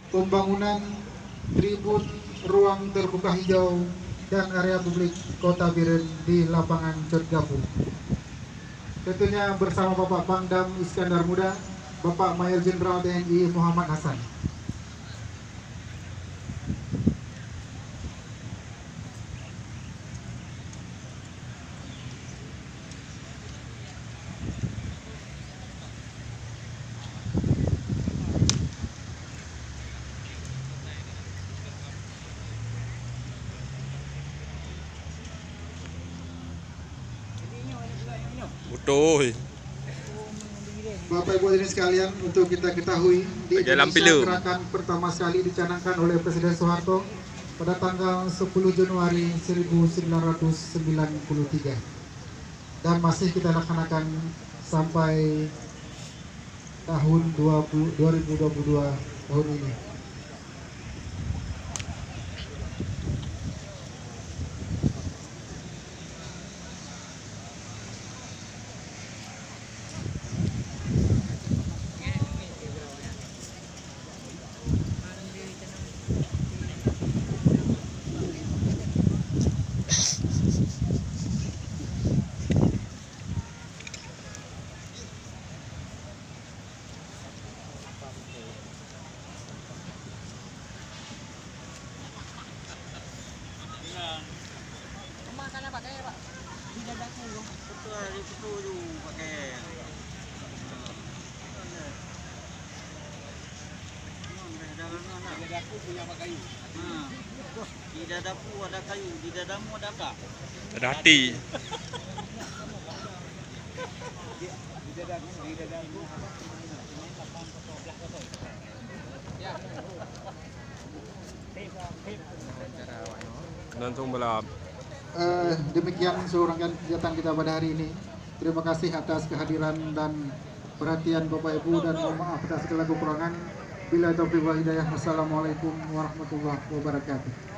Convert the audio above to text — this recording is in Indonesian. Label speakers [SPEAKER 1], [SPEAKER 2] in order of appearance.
[SPEAKER 1] pembangunan tribun ruang terbuka hijau dan area publik Kota Biren di lapangan Cotgapu. Tentunya bersama Bapak Pangdam Iskandar Muda, Bapak Mayor Jenderal TNI Muhammad Hasan.
[SPEAKER 2] Betul.
[SPEAKER 1] Bapak Ibu hadirin sekalian, untuk kita ketahui di Indonesia gerakan pertama sekali dicanangkan oleh Presiden Soeharto pada tanggal 10 Januari 1993 dan masih kita laksanakan sampai tahun 2022 tahun ini.
[SPEAKER 3] Makannya pakai Pak di dadaku betul itu pakai di dadaku punya apa kayu di dadaku ada kayu, di dadamu ada apa?
[SPEAKER 2] Ada hati.
[SPEAKER 3] Di dadaku
[SPEAKER 2] Langsung balap.
[SPEAKER 1] Demikian seluruh rangkaian kegiatan kita pada hari ini. Terima kasih atas kehadiran dan perhatian Bapak Ibu dan mohon maaf atas segala kekurangan. Bila taufiq wal hidayah. Wassalamualaikum warahmatullahi wabarakatuh.